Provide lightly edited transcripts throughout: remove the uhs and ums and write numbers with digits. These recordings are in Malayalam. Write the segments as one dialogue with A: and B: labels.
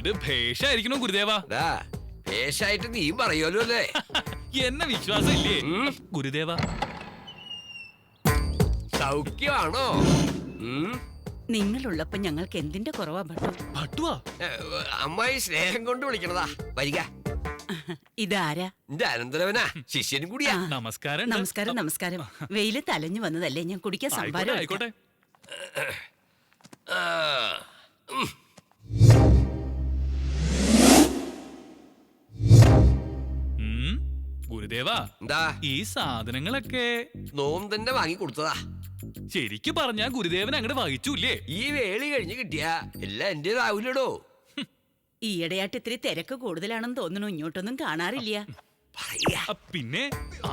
A: വീട് ഭേഷായിരിക്കണോ ഗുരുദേവാ?
B: ഭേഷായിട്ട് നീ പറയുമല്ലോ അല്ലേ?
A: എന്നെ വിശ്വാസം ഇല്ലേ ഗുരുദേവാ?
B: സൗഖ്യമാണോ?
C: നിങ്ങളുള്ളപ്പോ ഞങ്ങൾക്ക് എന്തിന്റെ കുറവാ ഭട്ടു?
A: ഭട്ടുവാ?
B: അമ്മായി സ്നേഹം കൊണ്ട് വിളിക്കണതാ. വരിക.
C: ഇതാരാ?
B: എന്റെ അനന്തരവനാ, ശിഷ്യനും കൂടിയാ.
A: നമസ്കാരം.
C: നമസ്കാരം നമസ്കാരം. വെയില് തലഞ്ഞു വന്നതല്ലേ, ഞാൻ കുടിക്കാൻ സംഭാരം
A: ആയിക്കോട്ടെ. ഗുരുദേവാ,
B: എന്താ
A: ഈ സാധനങ്ങളൊക്കെ
B: നോം തന്നെ വാങ്ങി കൊടുത്തതാ.
A: ശരിക്കും പറഞ്ഞാ ഗുരുദേവൻ അങ്ങോട്ട് വഹിച്ചൂല്ലേ?
B: ഈ വേളി കഴിഞ്ഞ് കിട്ടിയാ എല്ലാം എന്റേതാവൂലടോ.
C: ഈയിടെയായിട്ട് ഇത്തിരി തിരക്ക് കൂടുതലാണെന്ന് തോന്നുന്നു. ഇങ്ങോട്ടൊന്നും കാണാറില്ല.
A: പിന്നെ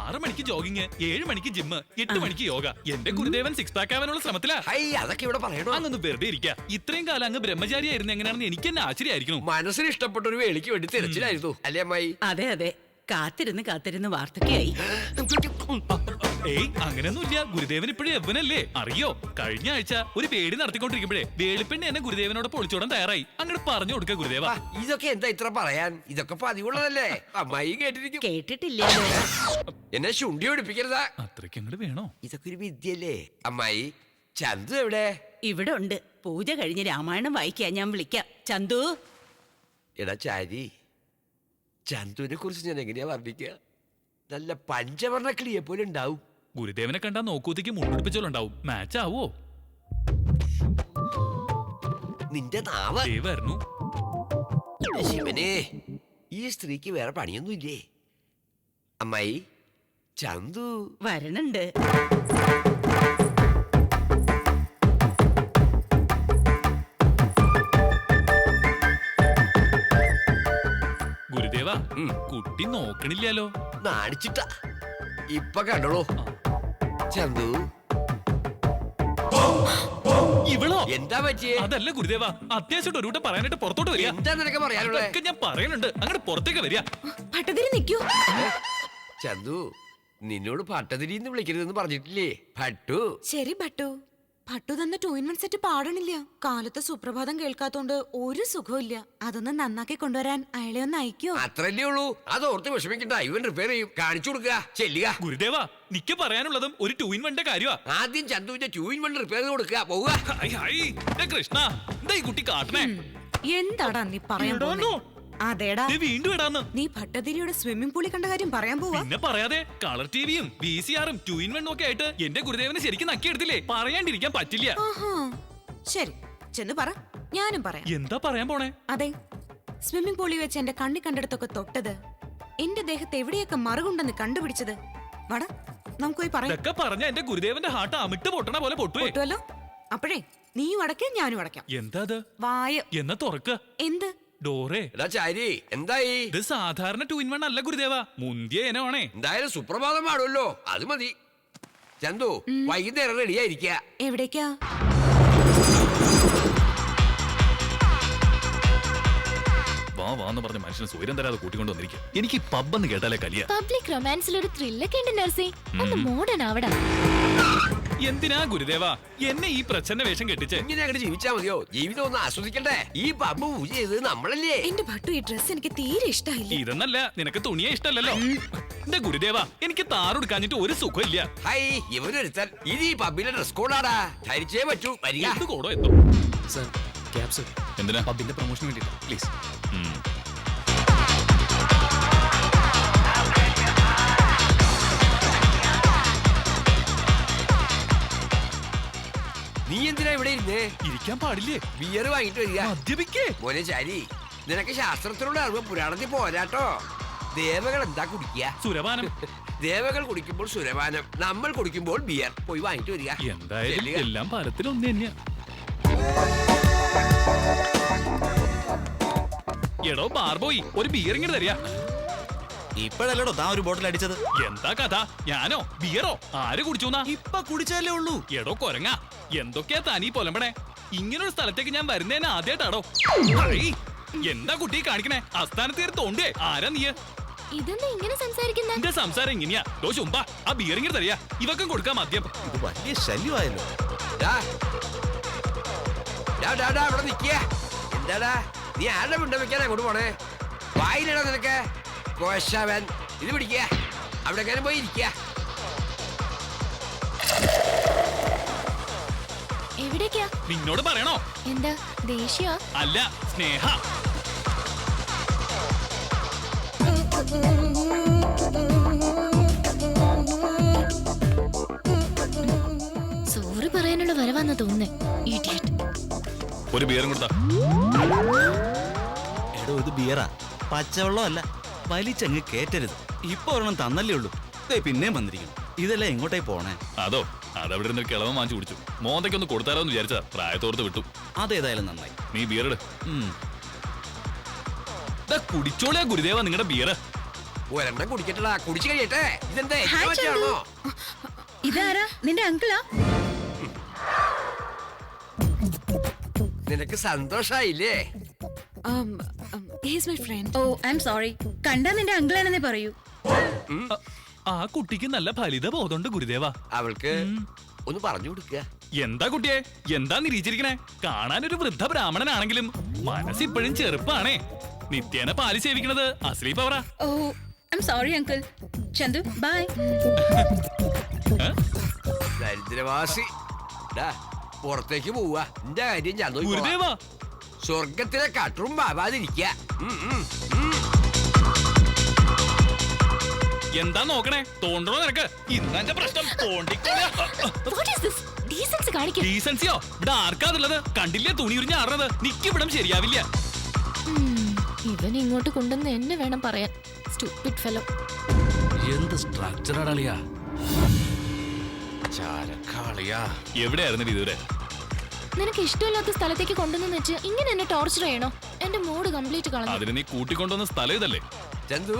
A: 6 മണിക്ക് ജോഗിങ്, 7 മണിക്ക് ജിമ്മ്, 8 മണിക്ക് യോഗ. എന്റെ ഗുരുദേവൻ 6 പാക്ക് ആവാനുള്ള ശ്രമത്തിലാ.
B: അതൊക്കെ ഇവിടെ പറയണോ?
A: അങ്ങൊന്ന് വെറുതെ ഇരിക്കുക. ഇത്രയും കാലം അങ്ങ് ബ്രഹ്മചാരിയായിരുന്നു എങ്ങനെയാണെന്ന് എനിക്ക് തന്നെ ആശ്ചര്യമായിരിക്കണം.
B: മനസ്സിന് ഇഷ്ടപ്പെട്ട ഒരു വേളിക്ക് വേണ്ടി തിരച്ചിലായിരുന്നു അല്ലേ അമ്മായി?
C: അതെ അതെ, കാത്തിരുന്ന് വാർത്തക്കയായി.
A: ഏയ് അങ്ങനെയൊന്നുമില്ല. ഗുരുദേവൻ ഇപ്പോഴും യവനല്ലേ? അറിയോ, കഴിഞ്ഞ ആഴ്ച ഒരു പേടി നടത്തിക്കൊണ്ടിരിക്കുമ്പോഴേ വേളിപ്പെണ്ണി എന്നെ ഗുരുദേവനോട് പൊളിച്ചോടാൻ തയ്യാറായി. അങ്ങോട്ട് പറഞ്ഞു കൊടുക്ക ഗുരുദേവ.
B: ഇതൊക്കെ എന്താ ഇത്ര പറയാൻ? ഇതൊക്കെ പതിവുള്ളതല്ലേ? അമ്മായി കേട്ടിരിക്കും.
C: കേട്ടിട്ടില്ലല്ലോ.
B: എന്നെ ശുണ്ടി പിടിപ്പിക്കരുതാ.
A: അത്രയ്ക്ക് അങ്ങോട്ട് വേണോ?
B: ഇതൊക്കെ ഒരു വിദ്യല്ലേ അമ്മായി. ചന്തു എവിടെ?
C: ഇവിടെ ഉണ്ട്. പൂജ കഴിഞ്ഞ് രാമായണം വായിക്കാൻ ഞാൻ വിളിക്കാം. ചന്തു.
B: എടാ ചാരി, ചന്തുവിനെ കുറിച്ച് ഞാൻ എങ്ങനെയാ വർണ്ണിക്കുക? നല്ല പഞ്ചവർണ്ണ കിളിയെ പോലെ ഉണ്ടാവും.
A: ഗുരുദേവനെ കണ്ടാ നോക്കൂത്തേക്ക് മുണ്ടുപിടിപ്പിച്ചോളുണ്ടാവും. മാച്ച് ആവോ?
B: നിന്റെ നാവ്
A: വരുന്നു.
B: ശിവനെ, ഈ സ്ത്രീക്ക് വേറെ പണിയൊന്നും ഇല്ലേ? അമ്മായി, ചന്തു
C: വരണുണ്ട്.
A: ഗുരുദേവ, കുട്ടി നോക്കണില്ലല്ലോ.
B: നാണിച്ചിട്ടാ. ഇപ്പൊ കണ്ടോളൂ. ചന്തു,
A: ഇവളോ?
B: എന്താ പറ്റിയേ?
A: അതല്ല ഗുരുദേവ, അത്യാവശ്യം ഒരു കൂട്ടം പറയാനായിട്ട് പുറത്തോട്ട് വരിക.
B: എന്താ നിനക്ക് പറയാനുള്ളത്?
A: ഞാൻ പറയുന്നുണ്ട്, അങ്ങോട്ട് പുറത്തേക്ക് വരിക.
C: പട്ടതിരി നിൽക്കൂ.
B: ചന്തു, നിന്നോട് പട്ടതിരിന്ന് വിളിക്കരുതെന്ന് പറഞ്ഞിട്ടില്ലേ ഭട്ടു?
D: ശരി ഭട്ടു. ഭട്ടു തന്നെ 2-in-1 സെറ്റ് പാടണില്ല. കാലത്ത് സുപ്രഭാതം കേൾക്കാത്തോണ്ട് ഒരു സുഖമില്ല. അതൊന്ന് നന്നാക്കി കൊണ്ടുവരാൻ അയാളെ ഒന്ന് അയക്കോ?
B: അത്രല്ലേ ഉള്ളൂ. അതോർത്ത് വിഷമിക്കണ്ട, ഇവൻ റിപ്പയർ ചെയ്യും. കാണിച്ചു കൊടുക്കുക, ചെല്ലുക.
A: ഗുരുദേവ, നിക്ക് പറയാനുള്ളതും ഒരു 2-in-1 കാര്യമാ.
B: ആദ്യം ചന്തുവിന്റെ 2-in-1 റിപ്പയർ ചെയ്ത് കൊടുക്കുക. പോവുക.
A: കൃഷ്ണ, എന്താ ഈ കുട്ടി കാട്ടണേ?
D: എന്താടാ നീ പറയാൻ പോകുന്നേ? അതേടാ,
A: വീണ്ടും ഇടാന്ന്.
D: നീ ഭട്ടതിരിയുടെ സ്വിമ്മിംഗ് പൂളിൽ കണ്ട കാര്യം പറയാൻ പോവാ?
A: പിന്നെ പറയാതെ, കളർ ടിവിയും VCR-ഉം 2-in-1 ഒക്കെ ആയിട്ട് എന്റെ ഗുരുദേവനെ ശരിക്കും നക്കിയെടുത്തില്ലേ? പറയാണ്ടിരിക്കാൻ പറ്റില്ല.
D: ശരി, ചെന്ന് പറ, ഞാനും പറയാം.
A: എന്താ പറയാൻ പോണേ?
D: അതെ, സ്വിമ്മിംഗ് പൂളിൽ വെച്ച് എന്റെ കണ്ണി കണ്ടെടുത്തൊക്കെ തൊട്ടത്, എന്റെ ദേഹത്ത് എവിടെയൊക്കെ മറുകുണ്ടെന്ന് കണ്ടുപിടിച്ചത്. വട, നമുക്ക് പോയി പറയാം.
A: ഇതൊക്കെ പറഞ്ഞ എന്റെ ഗുരുദേവന്റെ ഹാർട്ട് അമിട്ട് പൊട്ടണ പോലെ
D: പൊട്ടുവല്ലോ. അപ്പോഴേ നീയും അടയ്ക്കാം, ഞാനും അടയ്ക്കാം.
A: എന്താ അത്?
D: വായ.
A: എന്നാ തുറക്ക.
D: എന്ത്?
A: ഡോറേ.
B: ചാരി, എന്തായി?
A: ഇത് സാധാരണ 2-in-1 അല്ല ഗുരുദേവ, മുന്തിയ ഇനമാണേ.
B: എന്തായാലും സുപ്രഭാതം പാടുമല്ലോ, അത് മതി. ചന്തു, വൈകുന്നേരം റെഡിയായിരിക്കുക.
D: എവിടേക്കാ?
A: വാന്ന് പറഞ്ഞ മനുഷ്യന് സൂര്യൻ തരാതെ കൂട്ടിക്കൊണ്ട് വന്നിരിക്കും. എനിക്ക് പബ് എന്ന് കേട്ടാലേ കലിയ.
E: പബ്ലിക് റൊമാൻസിൽ ഒരു ത്രില്ലൊക്കെ ഉണ്ട് നർസി. ഒന്ന് മോഡേൺ ആവടാ.
A: എന്തിനാ ഗുരുദേവ എന്നെ ഈ പ്രച്ഛന്ന വേഷം കെട്ടിച്ച്?
B: ഇങ്ങനെ അങ്ങോട്ട് ജീവിച്ചാ മതിയോ? ജീവിതം ഒന്ന് ആസ്വദിക്കണ്ടേ? ഈ പബ്ബ് പൂജ ചെയ്ത് നമ്മളല്ലേ?
D: എന്റെ ഭട്ടു, ഈ ഡ്രസ് എനിക്ക് തീരെ ഇഷ്ടമായില്ല.
A: ഇതെന്നല്ല, നിനക്ക് തുണിയെ ഇഷ്ടമല്ലല്ലോ. എന്റെ ഗുരുദേവ, എനിക്ക് താറെടുക്കാഞ്ഞിട്ട് ഒരു സുഖമില്ല.
B: ഹൈ, ഇവനൊരുത്തൻ. ഇത് ഈ പബ്ബിലെ ഡ്രസ് കോഡാടാ, ധരിച്ചേ പറ്റൂ. വരിക.
A: എന്ത് കോടോ എത്തോ? എന്തിനാ?
F: പബ്ബിന്റെ പ്രൊമോഷന് വേണ്ടിട്ടാ, പ്ലീസ്.
B: നീ എന്തിനാ ഇവിടെ ഇരുന്നേ?
A: ഇരിക്കാൻ പാടില്ലേ?
B: ബിയർ വാങ്ങിട്ട് വരിക.
A: മദ്യപിക്കേ?
B: മോനെ ചാരി, നിനക്ക് ശാസ്ത്രത്തിലുള്ള അറിവ് പുരാണത്തിൽ പോരാട്ടോ. ദേവകൾ എന്താ കുടിക്കുക?
A: സുരപാനം.
B: ദേവകൾ കുടിക്കുമ്പോൾ സുരപാനം, നമ്മൾ കുടിക്കുമ്പോൾ ബിയർ. പോയി വാങ്ങിട്ട് വരിക.
A: എന്തായാലും എല്ലാം പാലത്തിൽ ഒന്ന് തന്നെയാ. എടോ ബാർബോയി, ഒരു ബിയർ ഇങ്ങനെ തരിക.
F: ഇപ്പഴല്ലോ താൻ ഒരു ബോട്ടിൽ അടിച്ചത്.
A: എന്താ കഥ? ഞാനോ ബിയറോ? ആര് കുടിച്ചൂന്നാ?
F: ഇപ്പൊ കുടിച്ചാലേ ഉള്ളൂ.
A: എടോ കൊരങ്ങ, എന്തൊക്കെയാ താനീ പൊലമ്പണേ? ഇങ്ങനൊരു സ്ഥലത്തേക്ക് ഞാൻ വരുന്നതിന് ആദ്യമായിട്ടാടോ. എന്താ കുട്ടി കാണിക്കണേ? അസ്ഥാനത്ത് കയറി തോണ്ടേ? ആരാ നീ?
E: ഇതെന്താ ഇങ്ങനെ സംസാരിക്കുന്ന?
A: എന്റെ സംസാരം ഇങ്ങനെയാ. ദോ ചുമ്പ, ആ ബിയർ ഇങ്ങനെ തരിക. ഇവക്കും കൊടുക്കാം മദ്യം.
F: ഇത് വലിയ ശല്യമായല്ലോ.
B: ഇവിടെ നിക്കുക. എന്താടാ നീ ആരുടെ മുണ്ട വെക്കാൻ അങ്ങോട്ട് പോണേ? വായിലിടാ നിനക്ക് കോശവൻ. ഇത് പിടിക്കുക, അവിടെ എങ്ങനെ പോയി ഇരിക്കുക.
E: എവിടേക്കാ?
A: നിന്നോട് പറയണോ?
E: എന്താ ദേഷ്യ?
A: അല്ല, സ്നേഹ.
E: സോറി പറയാനുള്ള വരവാന്ന് തോന്നുന്നേ. ഇഡിയറ്റ്.
A: ഒരു ബിയറും കൊടുത്താ.
F: എടോ ഇത് ബിയറാ, പച്ചവെള്ളം അല്ല. വലിച്ചങ്ങ് കേറ്റരുത്. ഇപ്പൊ ഒരെണ്ണം തന്നല്ലേ ഉള്ളൂ. പിന്നെയും വന്നിരിക്കണം. ഇതെല്ലാം എങ്ങോട്ടേ പോണേ?
A: അതോ, അതവിടെ ഇരുന്ന് കിളവൻ വാങ്ങിച്ചു കുടിച്ചു. മോന്തയ്ക്കൊന്ന് കൊടുത്താലോ എന്ന് വിചാരിച്ചാ പ്രായത്തോർത്ത് വിട്ടു.
F: അതേതായാലും നന്നായി.
A: നീ ബിയറിട്. കുടിച്ചോളിയാ ഗുരുദേവ നിങ്ങളുടെ ബിയറ്.
B: ഒരെണ്ണം കുടിക്കട്ടടാ, കുടിച്ചു കഴിയട്ടെ. ഇതെന്താ ആണോ?
C: ഇതാരാ? നിന്റെ അങ്കിളാ?
B: നിനക്ക് സന്തോഷായില്ലേ?
D: He's my friend.
C: Oh I'm sorry. കണ്ടാ നിന്റെ അങ്കിളാണെന്നേ പറയൂ.
A: ആ കുട്ടിക്ക് നല്ല ഫലിത ബോധമുണ്ട് ഗുരുദേവ.
B: അവൾക്ക് ഒന്ന് പറഞ്ഞു കൊടുക്കുക.
A: എന്താ കുട്ടിയെ, എന്താ നിരീച്ചിരിക്കണേ? കാണാനൊരു വൃദ്ധ ബ്രാഹ്മണനാണെങ്കിലും മനസ്സിപ്പോഴും ചെറുപ്പാണേ. നിത്യേന പാല് സേവിക്കണത് അസ്ലീ പവറാ.
C: Oh I'm sorry uncle. Chandu bye.
B: ദരിദ്രവാസി. പുറത്തേക്ക് പോവാ. എന്റെ കാര്യം ഞാൻ
A: ഗുരുദേവ,
B: സ്വർഗത്തിലെ കട്ടറും പാവാതിരിക്ക.
A: എന്താ നോക്കണേ? തോണ്ടണോ നിനക്ക്? ഇന്നെ പ്രശ്നം
E: What is this? Decency കാണിക്ക്.
A: ഡീസൻസിയോ? ഇവിടെ ആർക്കാതുള്ളത്? കണ്ടില്ലേ തുണി ഉരിഞ്ഞ് ആടുന്നത്? നിക്കിവിടം ശരിയാവില്ല.
E: ഇവൻ ഇങ്ങോട്ട് കൊണ്ടുവന്ന് എന്നെ വേണം പറയാൻ. Stupid fellow.
A: എന്ത് സ്ട്രക്ചറാളിയാ? ചാരക്കാളിയാ. എവിടെയായിരുന്നു ഇതുവരെ?
E: നിനക്ക് ഇഷ്ടമില്ലാത്ത സ്ഥലത്തേക്ക് കൊണ്ടുവന്ന് വെച്ച് ഇങ്ങനെ എന്നെ ടോർച്ചർ ചെയ്യണോ? എന്റെ മൂഡ് കംപ്ലീറ്റ് കളഞ്ഞു.
A: അതിന് നീ കൂട്ടിക്കൊണ്ടുവന്ന സ്ഥലം ഇതല്ലേ?
B: ചന്തു,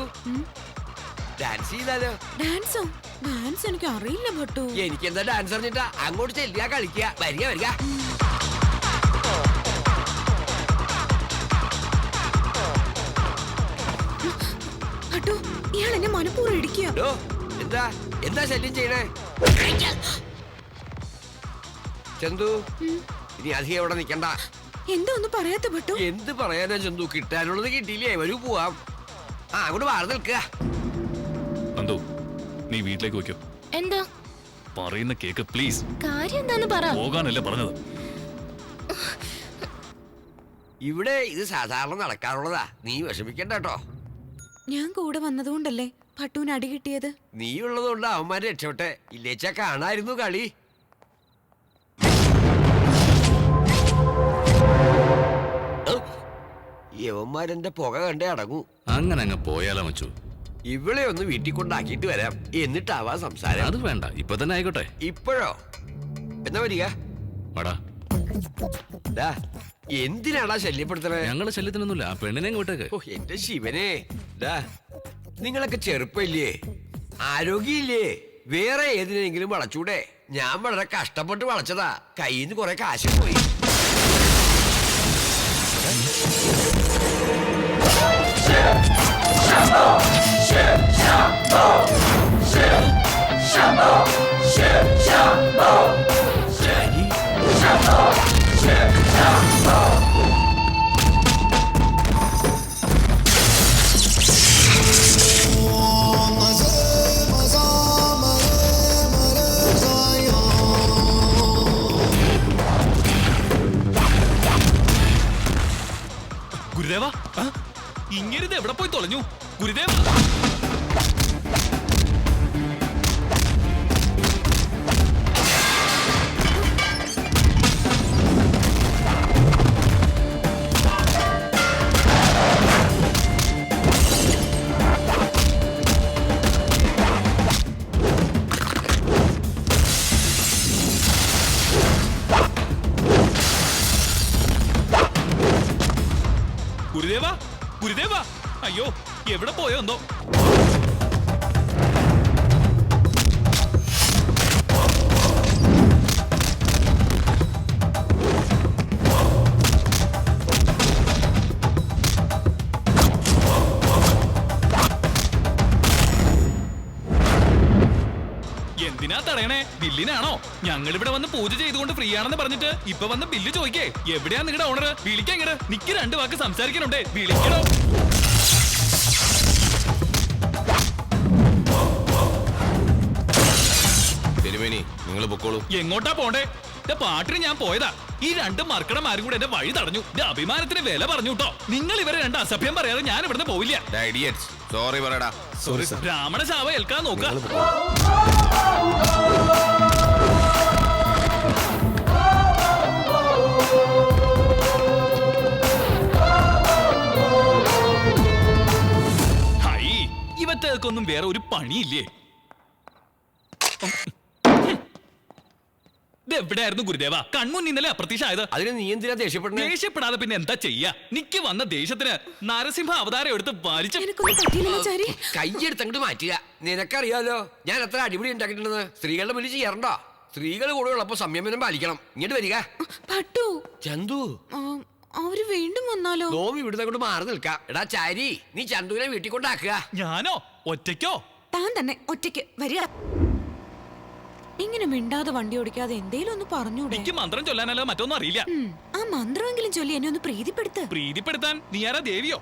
B: ഡാൻസ് ചെയ്താലോ?
D: ഡാൻസോ? ഡാൻസ് എനിക്ക് അറിയില്ല ഭട്ടു.
B: എനിക്ക് എന്താ ഡാൻസ് അറിഞ്ഞിട്ടാ? അങ്ങോട്ട് ചെല്ലുക, കളിക്കുക, വരിക വരിക.
D: ഭട്ടു, ഇയാൾ എന്നെ മനഃപൂർവ്വം ഇടിക്കുക.
B: എന്താ എന്താ ശല്യം ചെയ്യണേ? ചന്തു, ഇനി അധികം എവിടെ നിക്കണ്ട.
D: എന്താ ഒന്നും പറയാത്ത ഭട്ടു?
B: എന്ത് പറയാനാ ചന്തു? കിട്ടാനുള്ളത് കിട്ടിയില്ലേ? വരൂ പോവാം. അങ്ങോട്ട് മാറി നിൽക്കുക.
A: അന്തോ, നീ വീട്ടിലേക്ക് വെക്കോ.
E: എന്താ
A: പറയുന്ന കേക്ക് പ്ലീസ്.
E: കാര്യം എന്താന്ന് പറ.
A: പോകാനല്ലേ പറഞ്ഞത്?
B: ഇവിടെ ഇത് സാധാരണ നടക്കാറുള്ളതാ. നീ വിഷമിക്കണ്ട കേട്ടോ.
D: ഞാൻ കൂടെ വന്നതുകൊണ്ടല്ലേ ഭട്ടുവിന് അടി കിട്ടിയത്?
B: നീ ഉള്ളതുകൊണ്ട് അവന്മാരെ രക്ഷപ്പെട്ടെ. ഇല്ലേച്ചാ കാണായിരുന്നു കളി. യവന്മാരെന്റെ പുക കണ്ടേ അടങ്ങൂ.
G: അങ്ങനെ അങ്ങ് പോയാലോ മച്ചു?
B: ഇവളെ ഒന്ന് വീട്ടിൽ കൊണ്ടാക്കിയിട്ട് വരാം, എന്നിട്ടാവാ സംസാരം.
G: അത് വേണ്ട, ഇപ്പൊ തന്നെ ആയിക്കോട്ടെ.
B: ഇപ്പോഴോ? എന്നാ വരിക.
G: വാടാ.
B: എന്തിനാടാ ശല്യപ്പെടുത്തണേ?
G: ഞങ്ങള് ശല്യത്തിനൊന്നുമില്ല. ആ പെണ്ണിനെ വിട്ടേക്ക്.
B: ഓ എന്റെ ശിവനെ. നിങ്ങളൊക്കെ ചെറുപ്പല്ലേ, ആരോഗ്യമില്ലേ? വേറെ ഏതിനെങ്കിലും വളച്ചൂടെ? ഞാൻ വളരെ കഷ്ടപ്പെട്ട് വളച്ചതാ. കയ്യിൽ നിന്ന് കുറെ കാശ് പോയി.
A: ഗുരുദേവ, ഇങ്ങനെത് എവിടെ പോയി തൊലഞ്ഞു? ഗുരുദേവ, ഗുരുദേവ, ഗുരുദേവ, അയ്യോ എവിടെ പോയോ എന്തോ. എന്തിനാ തട പറയണേ? ബില്ലിനാണോ? ഞങ്ങൾ ഇവിടെ വന്ന് പൂജ ചെയ്തുകൊണ്ട് ഫ്രീ ആണെന്ന് പറഞ്ഞിട്ട് ഇപ്പൊ വന്ന് ബില്ല് ചോദിക്കേ? എവിടെയാ നിങ്ങളുടെ ഓണർ? വിളിക്കാൻ ഇങ്ങട്. നിക്ക് 2 വാക്ക് സംസാരിക്കണുണ്ടേ, വിളിക്കണോ?
G: നിങ്ങൾ പൊക്കോളൂ.
A: എങ്ങോട്ടാ പോണ്ടേ? പാട്ടിന് ഞാൻ പോയതാ. ഈ 2 മർക്കടന്മാരും കൂടെ എന്റെ വഴി തടഞ്ഞു. അഭിമാനത്തിന് വില പറഞ്ഞു കേട്ടോ. നിങ്ങൾ ഇവരെ 2 അസഭ്യം പറയാതെ ഞാൻ ഇവിടുന്ന് പോവില്ല.
G: സോറി പറയടാ.
A: ബ്രാഹ്മണ ശാവ ഏൽക്കാൻ നോക്ക. ഹൈ, ഇവറ്റേക്കൊന്നും വേറെ ഒരു പണിയില്ലേ? എവിടെയായിരുന്നു ഗുരുദേവ? കൺമുൻ ഇന്നലെ അപ്രത്യക്ഷമായത്.
B: അതിന് നീ എന്തിനാ ദേഷ്യപ്പെടുന്നേ?
A: ദേഷ്യപ്പെടാതെ പിന്നെ എന്താ ചെയ്യാ? നിക്ക് വന്ന ദേഷ്യത്തിന് നരസിംഹ അവതാരം എടുത്ത് വലിച്ച
D: എനിക്കൊന്നും പറ്റിയില്ലല്ലോ ആചാരി.
B: കൈയെടുത്തങ്ങോട്ട് മാറ്റുക. നിനക്കറിയാലോ ഞാൻ എത്ര അടിപൊളി ഉണ്ടാക്കിയിട്ടുണ്ടെന്ന്. സ്ത്രീകളുടെ മുന്നിൽ ചെയ്യാറുണ്ടോ? സ്ത്രീകൾ കൂടെ ഉള്ളപ്പോ സംയമനം പാലിക്കണം. ഇങ്ങോട്ട് വരിക.
D: പട്ടു
B: ചന്തു,
D: അവര് വീണ്ടും വന്നാലോ?
B: നോമി ഇവിടുന്ന് അങ്ങോട്ട് മാറി നിൽക്കാം. എടാ ചാരി, നീ ചന്തുവിനെ വീട്ടിൽ കൊണ്ടാക്കുക.
A: ഞാനോ? ഒറ്റയ്ക്കോ?
D: താൻ തന്നെ ഒറ്റയ്ക്ക് വരിക. ഇങ്ങനെ മിണ്ടാതെ വണ്ടി ഓടിക്കാതെ എന്തേലും ഒന്ന് പറഞ്ഞൂടെ?
A: എനിക്ക് മന്ത്രം ചൊല്ലാനല്ലോ മറ്റൊന്നും അറിയില്ല.
D: ആ മന്ത്രമെങ്കിലും ചൊല്ലി എന്നെ ഒന്ന് പ്രീതിപ്പെടുത്ത്.
A: പ്രീതിപ്പെടുത്താൻ നീ ആരാ? ദേവിയോ?